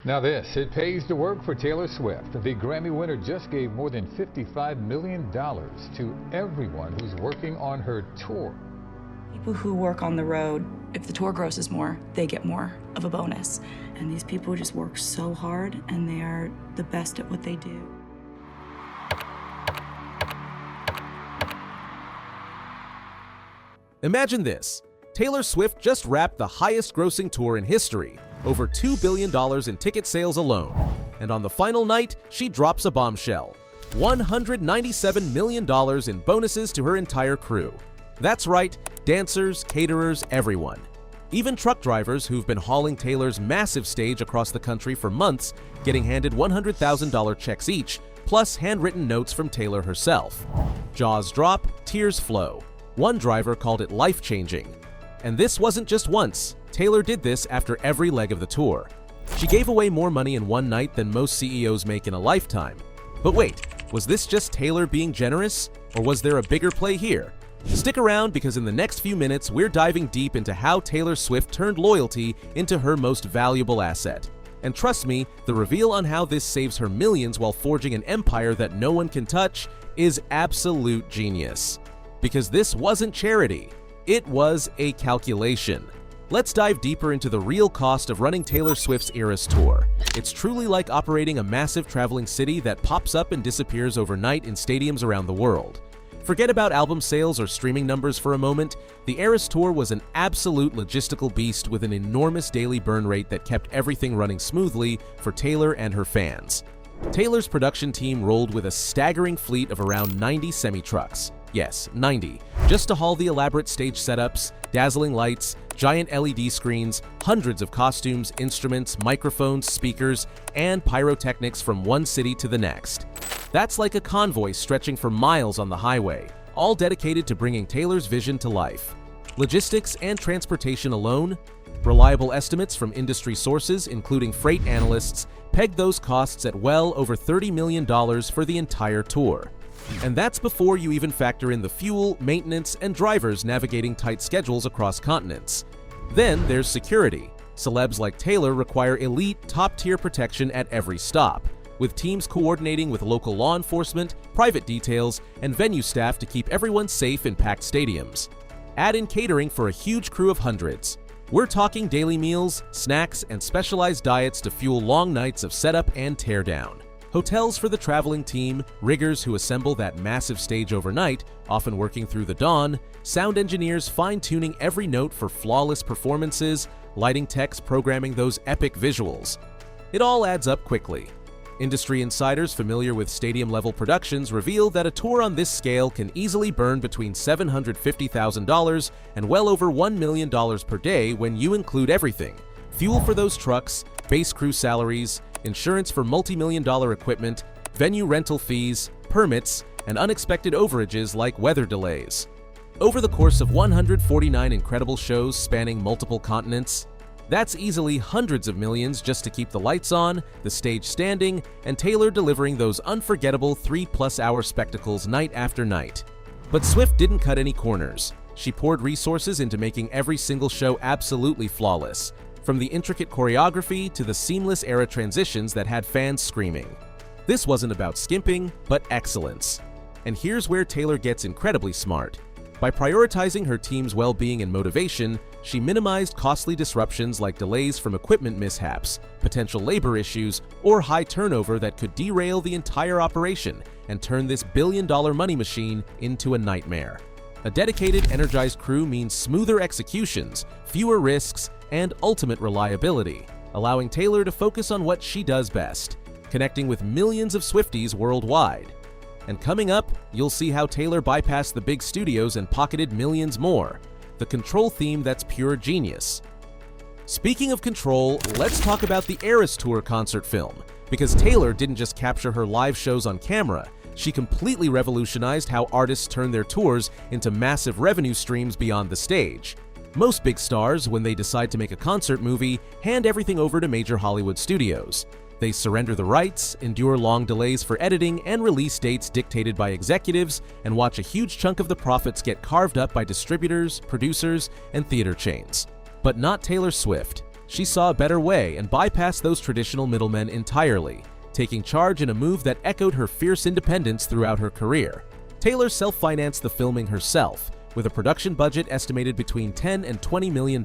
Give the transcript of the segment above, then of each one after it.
Now this, it pays to work for Taylor Swift. The Grammy winner just gave more than $55 million to everyone who's working on her tour. People who work on the road, if the tour grosses more, they get more of a bonus. And these people just work so hard, and they are the best at what they do. Imagine this. Taylor Swift just wrapped the highest grossing tour in history, over $2 billion in ticket sales alone. And on the final night, she drops a bombshell. $197 million in bonuses to her entire crew. That's right, dancers, caterers, everyone. Even truck drivers who've been hauling Taylor's massive stage across the country for months, getting handed $100,000 checks each, plus handwritten notes from Taylor herself. Jaws drop, tears flow. One driver called it life-changing. And this wasn't just once. Taylor did this after every leg of the tour. She gave away more money in one night than most CEOs make in a lifetime. But wait, was this just Taylor being generous? Or was there a bigger play here? Stick around, because in the next few minutes, we're diving deep into how Taylor Swift turned loyalty into her most valuable asset. And trust me, the reveal on how this saves her millions while forging an empire that no one can touch is absolute genius. Because this wasn't charity. It was a calculation. Let's dive deeper into the real cost of running Taylor Swift's Eras Tour. It's truly like operating a massive traveling city that pops up and disappears overnight in stadiums around the world. Forget about album sales or streaming numbers for a moment. The Eras Tour was an absolute logistical beast with an enormous daily burn rate that kept everything running smoothly for Taylor and her fans. Taylor's production team rolled with a staggering fleet of around 90 semi-trucks. Yes, 90. Just to haul the elaborate stage setups, dazzling lights, giant LED screens, hundreds of costumes, instruments, microphones, speakers, and pyrotechnics from one city to the next. That's like a convoy stretching for miles on the highway, all dedicated to bringing Taylor's vision to life. Logistics and transportation alone, reliable estimates from industry sources, including freight analysts, pegged those costs at well over $30 million for the entire tour. And that's before you even factor in the fuel, maintenance, and drivers navigating tight schedules across continents. Then there's security. Celebs like Taylor require elite, top-tier protection at every stop, with teams coordinating with local law enforcement, private details, and venue staff to keep everyone safe in packed stadiums. Add in catering for a huge crew of hundreds. We're talking daily meals, snacks, and specialized diets to fuel long nights of setup and teardown. Hotels for the traveling team, riggers who assemble that massive stage overnight, often working through the dawn, sound engineers fine-tuning every note for flawless performances, lighting techs programming those epic visuals. It all adds up quickly. Industry insiders familiar with stadium-level productions reveal that a tour on this scale can easily burn between $750,000 and well over $1 million per day when you include everything: fuel for those trucks, base crew salaries, insurance for multi-million-dollar equipment, venue rental fees, permits, and unexpected overages like weather delays. Over the course of 149 incredible shows spanning multiple continents, that's easily hundreds of millions just to keep the lights on, the stage standing, and Taylor delivering those unforgettable 3-plus-hour spectacles night after night. But Swift didn't cut any corners. She poured resources into making every single show absolutely flawless, from the intricate choreography to the seamless era transitions that had fans screaming. This wasn't about skimping, but excellence. And here's where Taylor gets incredibly smart. By prioritizing her team's well-being and motivation, she minimized costly disruptions like delays from equipment mishaps, potential labor issues, or high turnover that could derail the entire operation and turn this billion-dollar money machine into a nightmare. A dedicated, energized crew means smoother executions, fewer risks, and ultimate reliability, allowing Taylor to focus on what she does best: connecting with millions of Swifties worldwide. And coming up, you'll see how Taylor bypassed the big studios and pocketed millions more. The control theme that's pure genius. Speaking of control, let's talk about the Eras Tour concert film, because Taylor didn't just capture her live shows on camera, she completely revolutionized how artists turn their tours into massive revenue streams beyond the stage. Most big stars, when they decide to make a concert movie, hand everything over to major Hollywood studios. They surrender the rights, endure long delays for editing and release dates dictated by executives, and watch a huge chunk of the profits get carved up by distributors, producers, and theater chains. But not Taylor Swift. she saw a better way and bypassed those traditional middlemen entirely, taking charge in a move that echoed her fierce independence throughout her career. Taylor self-financed the filming herself, with a production budget estimated between $10 and $20 million,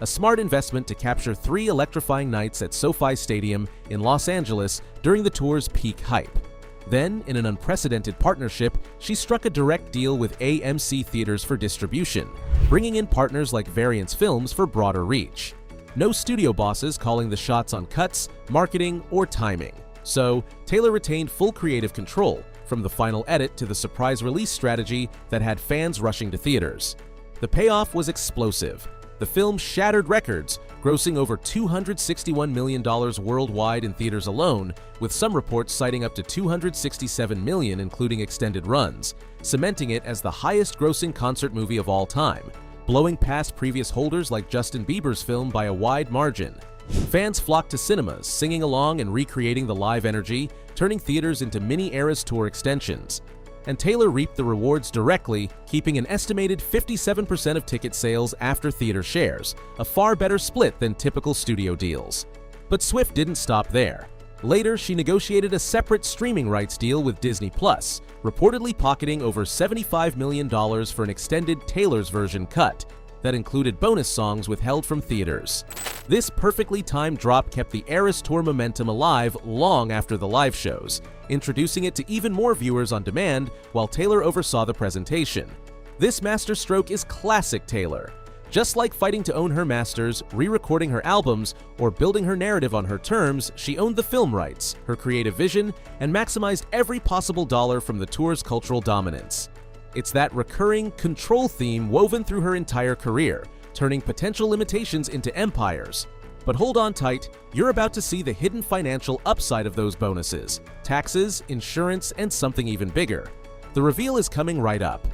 a smart investment to capture 3 electrifying nights at SoFi Stadium in Los Angeles during the tour's peak hype. Then, in an unprecedented partnership, she struck a direct deal with AMC Theaters for distribution, bringing in partners like Variance Films for broader reach. No studio bosses calling the shots on cuts, marketing, or timing. So, Taylor retained full creative control, from the final edit to the surprise release strategy that had fans rushing to theaters. The payoff was explosive. The film shattered records, grossing over $261 million worldwide in theaters alone, with some reports citing up to $267 million including extended runs, cementing it as the highest-grossing concert movie of all time, blowing past previous holders like Justin Bieber's film by a wide margin. Fans flocked to cinemas, singing along and recreating the live energy, turning theaters into mini Eras Tour extensions. And Taylor reaped the rewards directly, keeping an estimated 57% of ticket sales after theater shares, a far better split than typical studio deals. But Swift didn't stop there. Later, she negotiated a separate streaming rights deal with Disney+, reportedly pocketing over $75 million for an extended Taylor's version cut that included bonus songs withheld from theaters. This perfectly timed drop kept the Eras Tour momentum alive long after the live shows, introducing it to even more viewers on demand while Taylor oversaw the presentation. This masterstroke is classic Taylor. Just like fighting to own her masters, re-recording her albums, or building her narrative on her terms, she owned the film rights, her creative vision, and maximized every possible dollar from the tour's cultural dominance. It's that recurring control theme woven through her entire career, turning potential limitations into empires. But hold on tight, you're about to see the hidden financial upside of those bonuses: taxes, insurance, and something even bigger. The reveal is coming right up.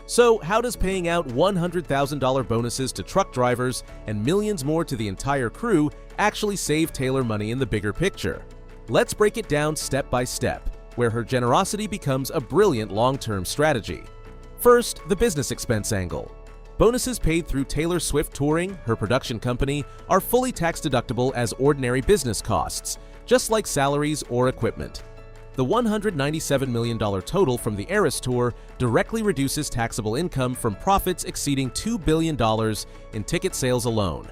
So, how does paying out $100,000 bonuses to truck drivers and millions more to the entire crew actually save Taylor money in the bigger picture? Let's break it down step by step, where her generosity becomes a brilliant long-term strategy. First, the business expense angle. Bonuses paid through Taylor Swift Touring, her production company, are fully tax-deductible as ordinary business costs, just like salaries or equipment. The $197 million total from the Eras Tour directly reduces taxable income from profits exceeding $2 billion in ticket sales alone.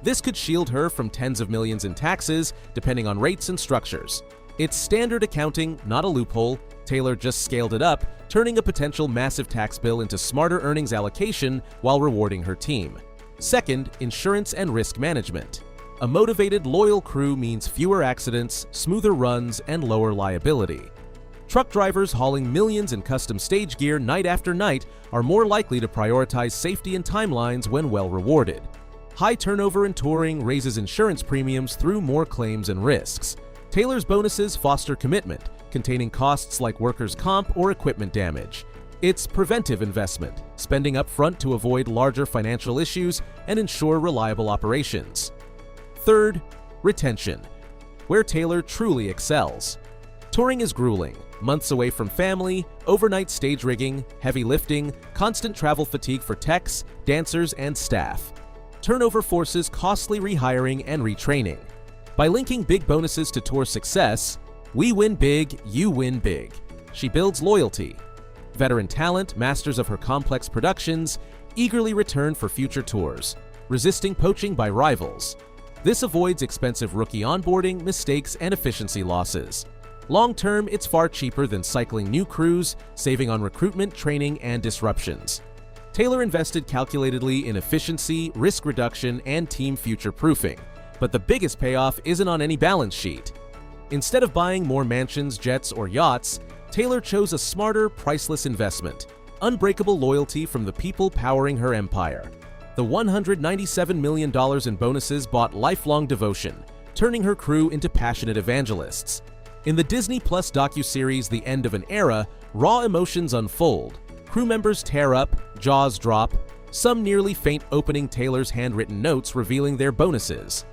This could shield her from tens of millions in taxes, depending on rates and structures. It's standard accounting, not a loophole. Taylor just scaled it up, turning a potential massive tax bill into smarter earnings allocation while rewarding her team. Second, insurance and risk management. A motivated, loyal crew means fewer accidents, smoother runs, and lower liability. Truck drivers hauling millions in custom stage gear night after night are more likely to prioritize safety and timelines when well rewarded. High turnover in touring raises insurance premiums through more claims and risks. Taylor's bonuses foster commitment, containing costs like workers' comp or equipment damage. It's preventive investment, spending upfront to avoid larger financial issues and ensure reliable operations. Third, retention, where Taylor truly excels. Touring is grueling, months away from family, overnight stage rigging, heavy lifting, constant travel fatigue for techs, dancers, and staff. Turnover forces costly rehiring and retraining. By linking big bonuses to tour success, we win big, you win big. She builds loyalty. Veteran talent, masters of her complex productions, eagerly return for future tours, resisting poaching by rivals. This avoids expensive rookie onboarding, mistakes, and efficiency losses. Long-term, it's far cheaper than cycling new crews, saving on recruitment, training, and disruptions. Taylor invested calculatedly in efficiency, risk reduction, and team future-proofing. But the biggest payoff isn't on any balance sheet. Instead of buying more mansions, jets, or yachts, Taylor chose a smarter, priceless investment: unbreakable loyalty from the people powering her empire. The $197 million in bonuses bought lifelong devotion, turning her crew into passionate evangelists. In the Disney Plus docuseries The End of an Era, raw emotions unfold. Crew members tear up, jaws drop, some nearly faint opening Taylor's handwritten notes revealing their bonuses.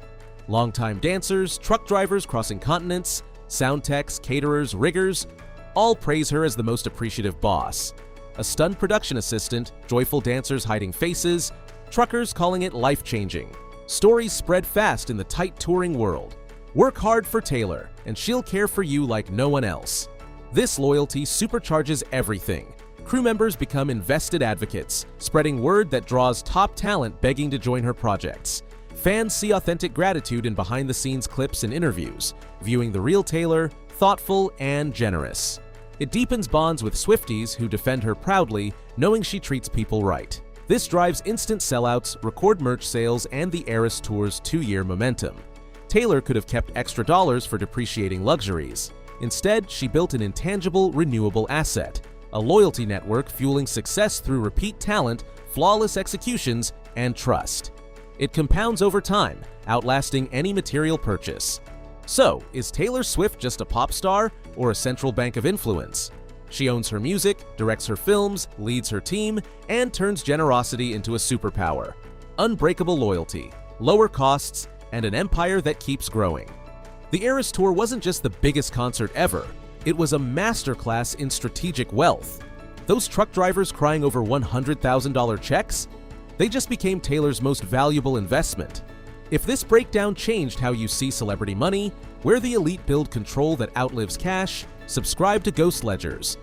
Longtime dancers, truck drivers crossing continents, sound techs, caterers, riggers, all praise her as the most appreciative boss. A stunned production assistant, joyful dancers hiding faces, truckers calling it life-changing. Stories spread fast in the tight touring world. Work hard for Taylor, and she'll care for you like no one else. This loyalty supercharges everything. Crew members become invested advocates, spreading word that draws top talent begging to join her projects. Fans see authentic gratitude in behind-the-scenes clips and interviews, viewing the real Taylor, thoughtful and generous. It deepens bonds with Swifties who defend her proudly, knowing she treats people right. This drives instant sellouts, record merch sales, and the Eras Tour's 2-year momentum. Taylor could have kept extra dollars for depreciating luxuries. Instead, she built an intangible, renewable asset, a loyalty network fueling success through repeat talent, flawless executions, and trust. It compounds over time, outlasting any material purchase. So, is Taylor Swift just a pop star or a central bank of influence? She owns her music, directs her films, leads her team, and turns generosity into a superpower. Unbreakable loyalty, lower costs, and an empire that keeps growing. The Eras Tour wasn't just the biggest concert ever, it was a masterclass in strategic wealth. Those truck drivers crying over $100,000 checks? They just became Taylor's most valuable investment. If this breakdown changed how you see celebrity money, where the elite build control that outlives cash, subscribe to Ghost Ledgers.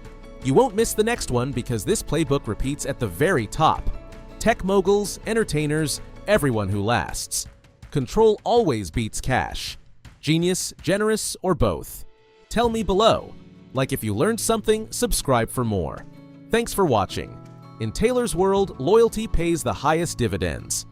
You won't miss the next one because this playbook repeats at the very top. Tech moguls, entertainers, everyone who lasts. Control always beats cash. Genius, generous, or both? Tell me below. Like if you learned something, subscribe for more. Thanks for watching. In Taylor's world, loyalty pays the highest dividends.